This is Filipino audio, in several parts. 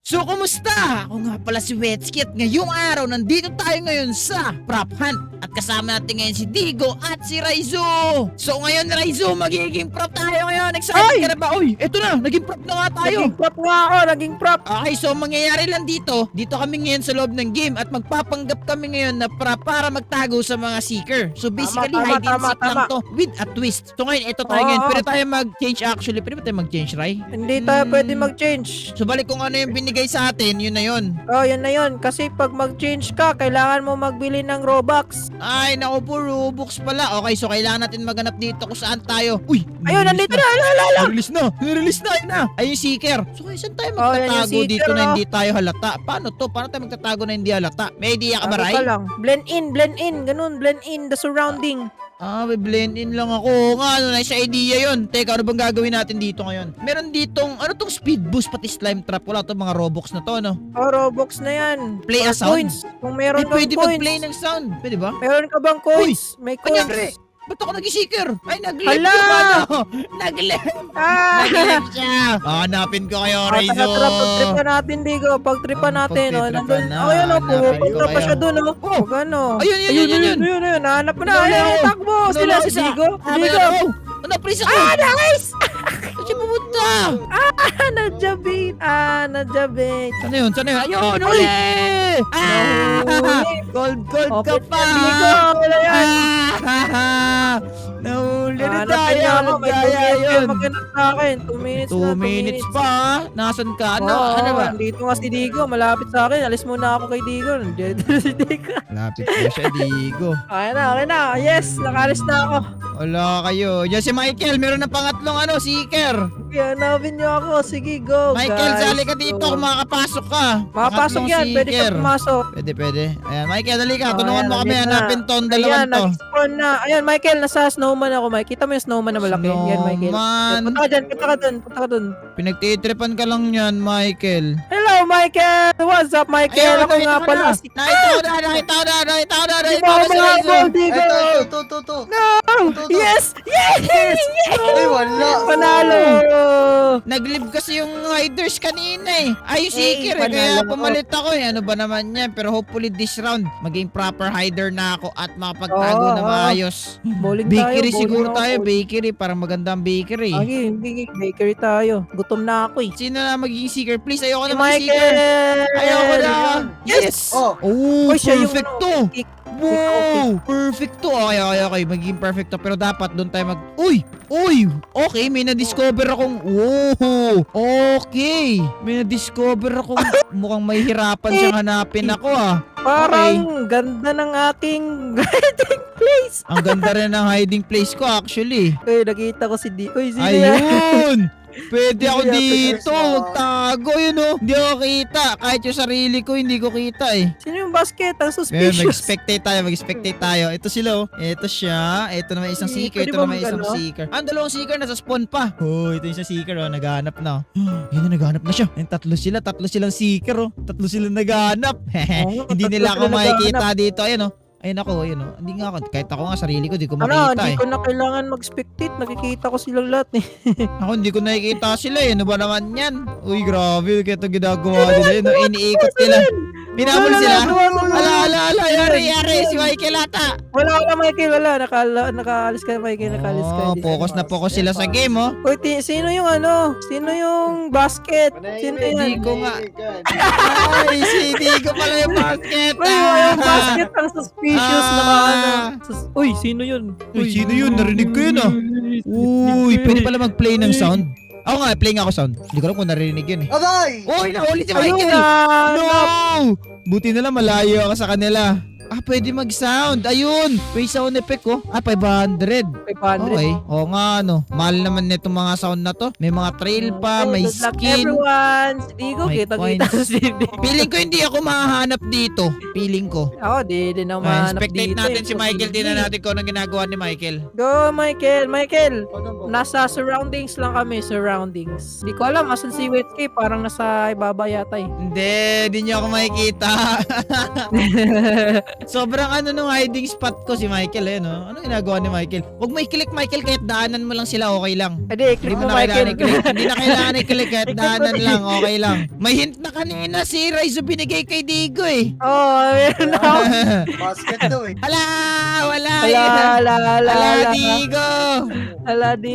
So, kumusta? Ako nga pala si Wetsky at ngayong araw nandito tayo ngayon sa Prop Hunt. At kasama natin ngayon si Digo at si Raizo. So, ngayon Raizo, magiging prop tayo ngayon. Excited ka na ba? Uy, eto na, naging prop na nga tayo. Naging prop nga ako, naging prop. Okay, so mangyayari lang dito kami ngayon sa loob ng game at magpapanggap kami ngayon na prop para magtago sa mga seeker. So basically, hide and seek lang to with a twist. So ngayon, ito tayo ngayon. Pwede tayo mag-change actually. Pwede ba tayo mag-change, Rai? Hindi tayo pwede mag-change. So balik kung ano yung binigay sa atin, yun na yun. Oh, yan na yun. Kasi pag mag-change ka, kailangan mo magbili ng Robux. Ay, naku po, Robux pala. Okay, so kailangan natin maghanap dito kung saan tayo. Uy! Ayun, nandito na. Ala. Release na! Release na! Ayun na! Ay, yung seeker. So, saan tayo Oh, yan yung magtatago seeker, dito na oh. hindi tayo halata? Paano to? Paano tayo magtatago na hindi halata? May idea ka ba, Ano Rai? ka lang. Blend in. Ganun, blend in the surrounding. May blend in lang ako. Nga, nice idea yun. Teka, ano bang gagawin natin dito ngayon? Meron ditong, ano tong speed boost pati slime trap? Wala itong mga Robux na to, no? Oh, Robux na yan. Play a Or sound? coins. Kung meron kang Pwede coins. mag-play ng sound. Pwede ba? Meron ka bang coins? May Kanyari! coins. Ba't ako nag-seeker? Ay, nag-live Hala! yung ano. Nag-live. Ah! Nag-live siya. Hanapin ko kayo, Raizo. Pag-tripan natin, Digo. Pag-tripan natin. Oh, pag-tripan nandun. na. Oh, yun, oh. Hanapin ko Pupunta pa kayo. siya dun, oh. Oh, gano. Ayun. Ayun. Nahanap mo na. Wala, Ayun, wala. takbo. Sila si Digo. Digo. Ano, please ako? Nice! Saan siya pumunta? Nadjabit. Sana yun? Ayun, uli! Nahuli. Gold Oh, ka pa! Digo, wala yan. Nahuli na Hanapin tayo. niya ako. May 2 Nagkaya minutes yun. maghanap sa akin. 2 minutes 2 na, 2 minutes pa, ha? Nasaan ka? Ano ba? Dito nga si Digo. Malapit sa akin. Alis muna ako kay Digo. Nandiyan si Digo. Lapit ko siya, Digo. Okay na. Yes, nakalis na ako. Wala kayo. Diyan si Michael, meron na pangatlong seeker. Kaya hanapin niyo ako. Sige, go, Michael, guys. sali ka dito kung makakapasok ka. Makapasok Pangatlong yan. Pwede seeker. ka pumasok. Pwede. Ayan, Michael, dali ka. Oh, Tulungan ayan, mo kami nandito na. hanapin tong Ayan, dalawan to. nag-spawn na. Ayan, Michael, nasa snowman ako, Mike. Kita mo yung snowman na malaki. Yan, Michael. Snowman. Punta ka dyan, punta ka dun. Pinagtitripan ka lang yan, Michael. Hello, Michael! What's up, Michael? Ako nga pala. Nakita ko na Di ba ako mga Digo? Ito. No! Yes! Yes! Ay, wala. Panalo! Nag-live kasi yung hiders kanina eh. Ay, yung seeker eh. panalo Kaya ako. pumalit ako eh. Ano ba naman yan? Pero hopefully this round, maging proper hider na ako at makapagtago na maayos. Bowling Bakery tayo, siguro bowling tayo. ako. Bakery. Parang magandang bakery. Okay, bakery tayo. Gutom na ako eh. Sino na magiging seeker? Please, ayoko Si na maging seeker. Michael! Ayoko na. Yes! Oh. Oh, Uy, siya yung perfect ano, to. kick. Wow! Perfect to. Okay. Magiging perfect to. Pero dapat doon tayo mag... Uy! Okay, may na-discover akong... Wow! Okay! May na-discover akong... Mukhang may hirapan siyang hanapin ako ah. Parang ganda ng aking hiding place. Ang ganda rin ng hiding place ko actually. Uy, nakita ko si D. Uy, sino yan? Ayun! Pwede ako Hindi dito. ako. Magtago yun oh. Hindi ako kita. Kahit yung sarili ko, hindi ko kita eh. Sino yung basket? Ang Ngayon, suspicious. mag-spectate tayo. Ito sila oh. Ito siya. Ito naman isang seeker. Pwede Ito ba naman isang mag-ano? seeker. Ang dalawang seeker nasa spawn pa. Oh, ito yung isang seeker oh. Naghahanap na oh. Yun na, naghahanap na siya. Yung tatlo silang seeker oh. Tatlo silang naghahanap. Hindi tatlo nila ako sila makikita dito. Ayun oh. Ayun ako. Hindi nga ako. Kahit ako nga sarili ko, di ko makita Hindi eh. ko na kailangan mag-spectate. Nakikita ko silang lahat eh. Ako hindi ko nakikita sila eh. Ano ba naman yan? Uy, grabe. Kaya ito ginagawa nila yun. Iniikot nila. Pinabol sila. Ala. Yari. Si Michael ata. Wala, Michael. Wala. Nakaalis ka, Michael. Nakaalis ka. Oh, focus na focus sila sa game oh. Uy, sino yung ano? Sino yung basket? Sino Hindi yan? ko nga. Ay, hindi ko pala yung basket. Uy, yung basket ang suspicious na ano. Uy, sino yun? Uy, sino yun? Narinig ko yun ah. Uy, pwede pala mag-play ng sound. Ako nga, play nga ako sound. Hindi ko alam kung narinig yun eh. Aday! Uy, nahuli si Ayun Michael. na! No! Buti na lang malayo ako sa kanila. Pwede mag-sound. Ayun. May sound effect oh. 500. 500. Okay. Oo nga ano. Mahal naman nitong mga sound na to. May mga trail pa, may Good luck, skin. everyone. Hindi ko May kita coins. si Digo. Feeling ko hindi ako mahahanap dito. Feeling ko. Ako, di na mahanap Spectate dito. natin eh. si Michael. Tingnan natin kung anong ginagawa ni Michael. Go, Michael. Nasa surroundings lang kami. Surroundings. Di ko alam. Asan si Wetsky? Parang nasa ibaba yata eh. Hindi niyo ako makikita. Sobrang ano nung hiding spot ko si Michael eh, no? Ano ginagawa ni Michael? Huwag mo i-click, Michael, kahit daanan mo lang sila, okay lang. Hindi, click Hindi mo mo na kailangan Michael. i-click. Hindi na kailangan i-click, kahit I-click mo daanan na. lang, okay lang. May hint na kanina si Raizo binigay kay Digo eh. Oh, meron ako. Basket daw eh. Hala! Wala! Ala, Digo! Ala, di.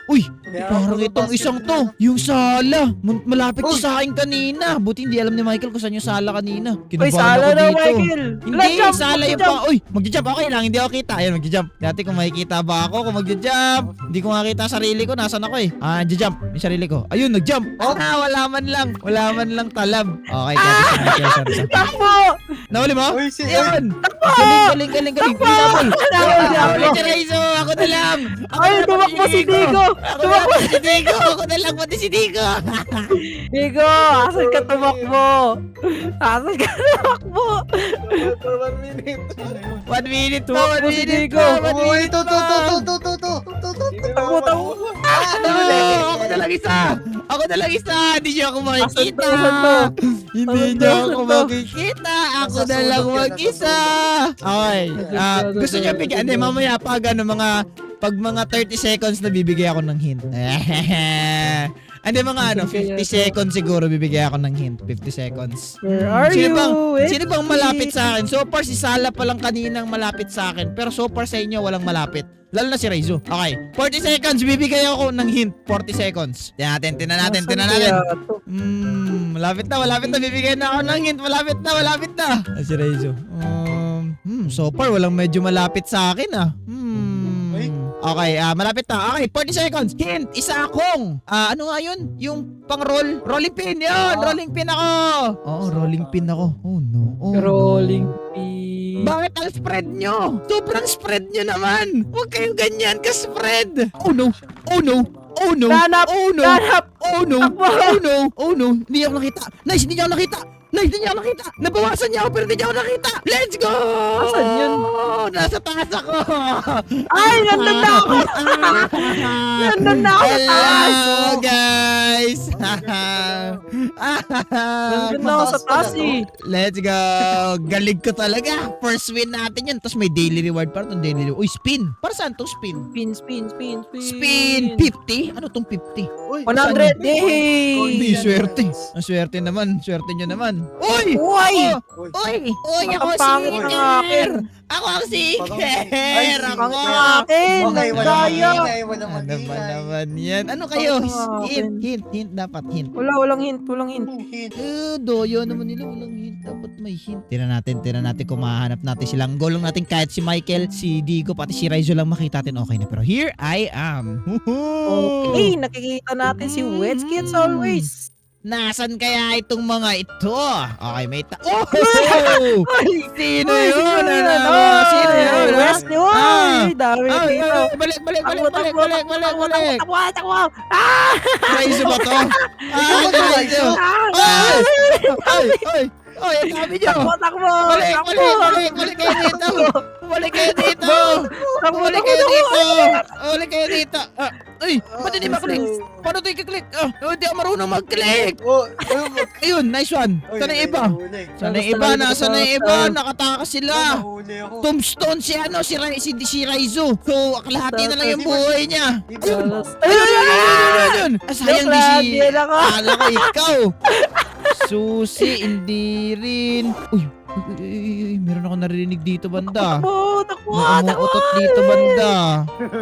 Uy! Kaya Parang ako itong basket isang daw. to, yung sala. Malapit Uy! to sa akin kanina. Buti hindi alam ni Michael kung saan yung sala kanina. Uy, Kinabahan sala ako daw, dito. Michael. Hindi, Jump, sala yung jump. pa. Uy, magja-jump. Okay lang, hindi ako kita. Ayun, magja-jump. Dati kung makikita ba ako kung magja-jump. Hindi ko makita sarili ko. Nasaan ako eh? Magja-jump. Yung sarili ko. Ayun, nag-jump. Oh. Wala man lang. Wala man lang talab. Okay, kaya si Michael. Sorry. Takbo! Nahuli mo? Uy, si Ayun. Galing. Pinabol. Nahuli ako. Nahuli si Raizo. Ako na lang. Ay, tumakbo si Digo. Ako na lang si Digo. Ako na lang pati si Digo. Digo, asan ka tumakbo? Asan ka tumakbo? For 1 minute. 1 minute po. 1 Tumakbo si minute Digo. po. 1 Uy, minute to. Takbo. Ako na lang isa. Ako na lang isa. Hindi niyo ako makikita. Asan to? Hindi Asan niyo to? ako Asan to? makikita. Ako na lang mag-isa. Okay. Gusto niyo bigyan? Hindi, mamaya pag mga 30 seconds na bibigay ako ng hint. Hindi, mga 50 seconds siguro bibigay ako ng hint. 50 seconds. Where are you? Sino bang malapit sa akin? So far si Sala pa lang kaninang malapit sa akin. Pero so far sa inyo walang malapit. Lalo na si Raizo. Okay. 40 seconds. Bibigay ako ng hint. 40 seconds. Tingnan natin. Malapit na. Bibigay na ako ng hint. Malapit na. Si Raizo. So far walang medyo malapit sa akin ah. Okay, malapit na. Okay, 40 seconds. Hint, isa akong. Ano nga yun? Yung pang-roll. Rolling pin yun. Rolling pin ako. Oo, rolling pin ako. Oh no. Rolling pin. Bakit ang spread nyo? Sobrang spread nyo naman. Huwag kayong ganyan ka-spread. Oh no. Hanap! Hanap! Oh no. Hindi ako nakita. Nice, hindi niya ako nakita. Nabawasan niya ako pero hindi niya ako nakita. Let's go! Asan yun? Nasa taas ako. Ay, nandun na ako! Nandun na ako sa taas! Hello, guys. Nandun na ako sa taas eh. Let's go. Galing ko talaga. First win natin yan. Tapos may daily reward para itong daily reward. Uy, spin. Para saan itong spin? Spin 50? Ano tong 50? Uy, 100! Yay! Hindi, swerte. Ang swerte naman. Swerte nyo naman. Uy! Uy! Uy, ako Ang pangit si ng Iker! akin. Ako ang si Ay, Iker! si Ako! Ang akin! Okay, Nagdaya! walang Ano ba magingay. naman yan? Ano kayo? Ang Hint. Dapat hint. Walang hint. Doyo naman nila. Walang hint. Dapat may hint. Tira natin kung mahanap natin silang goal lang natin kahit si Michael, si Digo, pati si Raizo lang makita natin. Okay na. Pero here I am. Okay, nakikita natin si Wetsky as always. Nasan kaya itong mga ito? Okay, may Oh! Sino Uy, yun? sino Ano? yun? Sino yun? ha? Westy, uy! Dami Ay, dito. balik. Takbo! Raizo ba to? Ito ba, Raizo? Ay, ang dami nyo. Takbo! Balik kayo dito. Balik kayo dito. Ay, ba't hindi maklik? Paano ito i-click? Hindi ako marunong mag-click. Oh, Ayun, nice one. Sana yung iba. Nasaan na yung iba? Nakatakas sila. Nahuli ako. Tombstone si Raizo. So, kalahati na lang yung buhay niya. Ayun. Sayang di si... Kala ko ikaw. Susi, hindi rin. Uy, meron ako narinig dito banda. Takbo! May umuutot dito banda.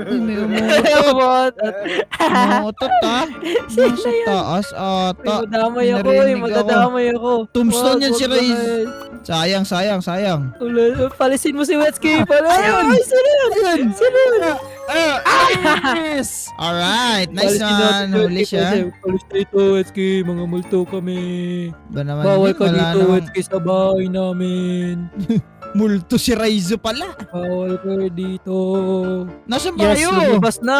Uy, may umuutot. Umuutot ha. Nasa taas ata. Madadamay ako. Tombstone yan si Raiz. Sayang. Palisin mo si Wetsky. Ayun. Sino yun? Yes! Alright, nice one. Huli siya. Palis dito, Wetsky. Mga multo kami. Ba naman Bawal yun? ka Wala dito, namang Wetsky, sa bahay namin. multo si Raizo pala. Bawal ka dito. Nasaan ba kayo? Lumabas na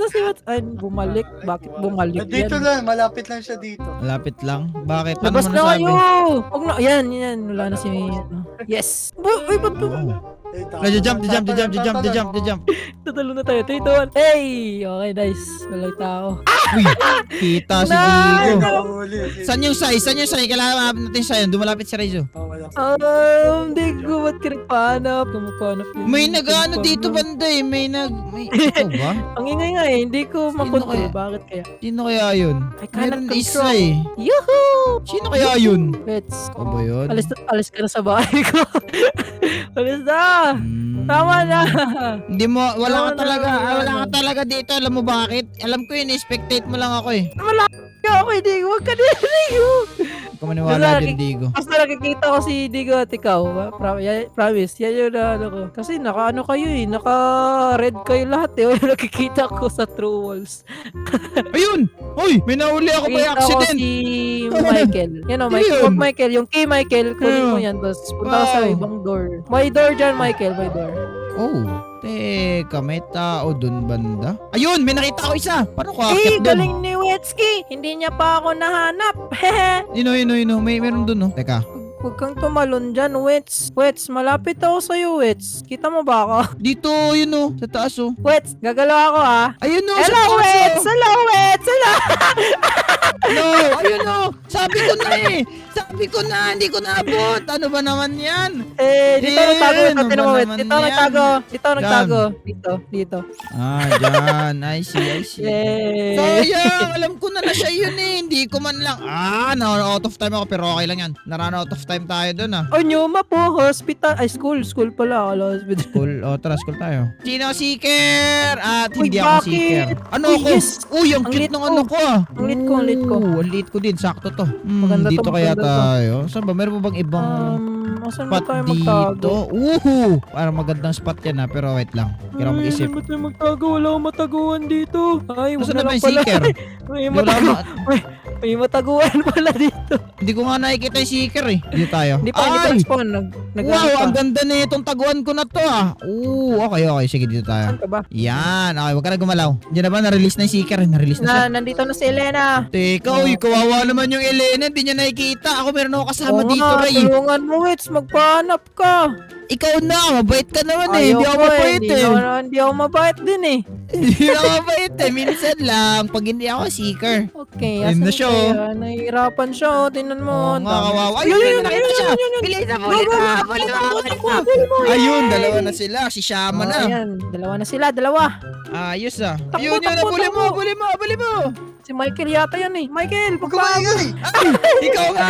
si Wetsky. Ay, bumalik. Bakit bumalik Dito yan? lang, malapit lang siya dito. Malapit lang. Bakit? Ano Labas mo na nasabi? kayo! Huwag na, yan. Wala na si... Yes! Uy, ba't Oo. Jump. Tatalo na tayo. 3, 2, 1. Hey! Okay, nice. Walang tao. Uy, kita si Nice! Digo. Saan yung size? Kailangan mahanap natin siya yun. Dumalapit si Raizo. Hindi ko ba't ka nagpahanap? Kumupanap yun. May nag-ano dito banda eh. May ikaw ba? Ang ingay nga eh. Hindi ko makontrol. kaya? Bakit kaya? Sino kaya yun? I cannot Meron isa control. eh. Yuhuu! Sino kaya yun? Let's. Ikaw ba yun? Alis ka na sa bahay ko. Alis na! Hmm. Tama na! Hindi mo, wala Tama ka talaga, na, wala ka talaga dito. Alam mo bakit? Alam ko yun, spectate mo lang ako eh. Wala ka ako, hindi. Huwag ka niligo. Huwag ka maniwala dyan, Digo. Basta nakikita ko si Digo at ikaw. Promise, yan yung ano ko. Kasi naka-ano kayo eh. Naka-red kayo lahat eh. Wala nakikita ko sa true walls. Ayun! Uy! May nauli ako by Nakita ko accident! si Michael. Yan o, Michael. Yun. Huwag Michael. Yung key Michael, kunin mo yan. Tapos punta ka sa Wow. ibang door. May door dyan, Michael. May door. Oh, teka, may tao dun banda. Ayun! May nakita ko isa! Paano ko Eh, akit dun? galing ni Wetsky. Hindi niya pa ako nahanap. Hehe. Yun. Meron dun oh. Teka. Huwag kang tumalon dyan, Wets. Wets, malapit ako sa'yo, Wets. Kita mo ba ako? Dito, yun oh. Sa taas oh. Wets, gagalaw ako ha. Ayun oh, sa Hello, taas Wets! oh. Hello, Wets! Hello! No, ayun oh. Sabi ko na eh. Sabi ko na, hindi ko naabot. Ano ba naman yan? Dito Eh, nagtago. ano Ito, ba Wets. naman Dito yan? nagtago. Dito nagtago. Dito. Ah, dyan. I see. Yay! Sayang, alam ko na siya yun eh. Hindi ko man lang. Na-out of time ako pero okay lang yan. Nara-out of time tayo dun ah. O, Nyuma po, hospital. Ay, school. School pala. Ala, hospital. Tara, school tayo. Sino seeker? At Uy, hindi ako bakit? seeker. Ano Uy, ako? yes. Uy, ang Ang cute lit ng ko. ano ko ah. Ang lit ko, ang lit ko. Ang lit ko din. Sakto to. Maganda to, Dito kaya maganda to. tayo. Saan ba? Meron pa bang ibang Asan ba spot tayo dito? magtago? Parang magandang spot yan ha. Pero wait lang. Kailangan mag-isip. Saan ba tayo magtago? Wala akong mataguan dito. Ay, wag Nasaan na na ba lang yung pala. seeker? May Di wala mataguan. ma- May mataguan pala dito. Hindi ko nga nakikita yung seeker eh. Dito tayo. Hindi pa Ay! spawn. Wow, ang ganda na itong taguan ko na to ah. Okay. Sige, dito tayo. Saan ka ba? Yan. Okay, wag ka na gumalaw. Diyan na ba? Na-release na yung seeker? Na-release na siya. Nandito na si Elena. Teka, uy, kawawa naman yung Elena. Hindi niya nakikita. Ako meron ako kasama Oo dito, nga, Ray. tulungan mo, Wits. Magpahanap ka. Ikaw na, mabait ka naman eh. Hindi ako Ayoko mabait eh. Hindi ako mabait din eh. Hindi ako mabait eh. Minsan lang, pag hindi ako seeker. Okay, Ayun na asan siya, kaya? Nahihirapan siya, oh. Tingnan mo. Oo ang nga, dami. kawawa. Ayun, Ayun, ayun, nakita ayun, siya. ayun, ayun. Bilis na, Go, bulit go, na, go, bulit go, na, go, bulit go, na. go, go, go. Ayun, Yay! dalawa na sila. Si Shama Oh, na. ayan, dalawa na sila, dalawa. Ayos ah. Takbo, Ayun, yun, takbo, buli mo, takbo. buli mo. Si Michael yata yan eh. Michael, Huwag ka maingay! Ikaw nga.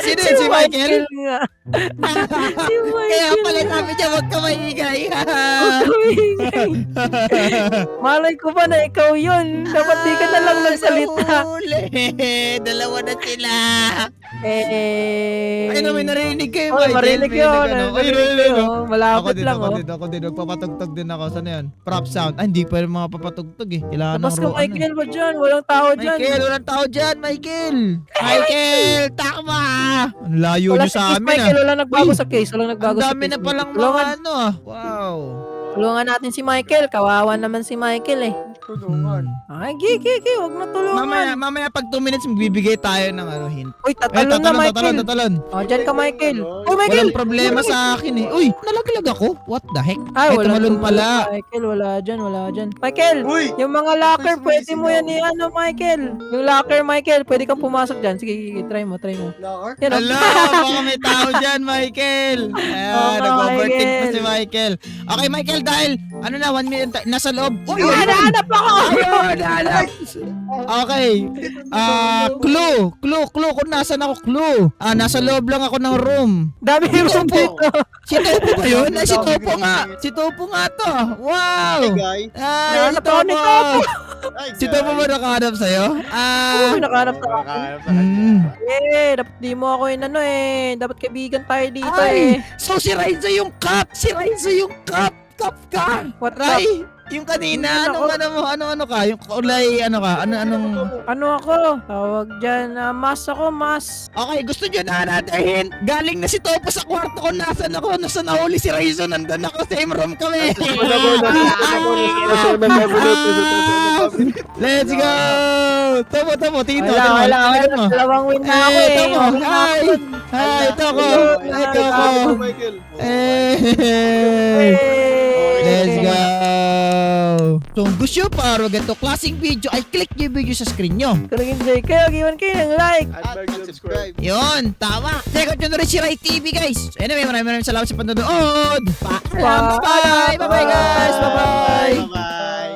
Sino yun, si Michael? nga. Si Michael. Kaya pala sabi niya, wag ka maingay. Malay ko ba na ikaw yun? Dapat di ka na lang nagsalita. Uli. Dalawa na sila. Eh. Ay, no, may narinig kayo, Oh, Michael. marinig May yun. nag-ano. Ay, Marinig no. yun. Malapit lang, oh. Ako din. Magpapatugtog din ako. Saan yan? Prop sound. Ay, hindi pa yung mga papatugtog eh. Kailangan Labas ng ka, Michael, ba dyan? Walang tao dyan. Michael, walang tao dyan, Michael! Michael, takma! Ang layo Wala nyo sa sa case, amin Michael. ah. Wala nagbago Uy, sa case. Walang nagbago Ang sa dami case. na palang mga Tulungan, ano ah. Wow. tulungan natin si Michael. Kawawa naman si Michael eh. Tulungan. Ay, gigi. Huwag na tulungan. Mamaya pag 2 minutes, magbibigay tayo ng ano, hint. Uy, Eh, tatalon na, Michael. tatalon. O, dyan ka, Michael. Uy, Michael. Walang problema sa akin eh. Uy, nalaglag ako. What the heck? Ay, Ay, wala tumalon pala. Michael, wala dyan. Michael, Uy! yung mga locker, May pwede mo yan sumisigaw. i-ano, Michael. Yung locker, Michael, pwede kang pumasok dyan. Sige, try mo. Locker? Yan, oh. Hello, baka may tao dyan, Michael. Ayan, Oh, nag-overthink pa Michael. si Michael. Okay, Michael, dahil, ano na, 1 minute, nasa loob. Uy, Hanap ako! Ayun, hanap. Okay. Clue kung nasan ako, clue. Nasa loob lang ako ng room. Dami Dito room po. dito. Si Topo ba yun? Ay, si Topo nga. Si Topo nga to. Wow. Hey, guy. Ay, si Nahanap ako ni Topo. Topo. Ay, Si Topo ba nakahanap sa'yo? Uy, nakahanap na ako. Dapat di mo ako inano eh. Dapat kaibigan tayo dito eh. Ay, so si Raiza yung cup. Cup ka. What Ray, yung kanina, ano ka? Yung kulay, anong... Ano ako? Tawag dyan, mas ako, mas. Okay, gusto nyo na natin. Galing na si Topo sa kwarto ko. Nasaan ako? Nasaan nahuli si Raizo? Nandun ako. Same room kami. Let's go! Tamo, tingin mo, Wala, tingin mo, wala, tingin mo. dalawang win na ako Ay, eh. tamo, hi! Hi, ito ako! Ito ako! Michael. Eh! Let's go! So, kung gusto nyo para ganito klaseng video, ay click nyo yung video sa screen nyo. Kung nag-enjoy kayo, giwan kayo ng like. At mag-subscribe. Yun, tama. Check out nyo na rin si Rai TV, guys. So, anyway, maraming salamat sa panonood. Paalam, bye-bye! Bye-bye, guys! Bye-bye! Bye-bye.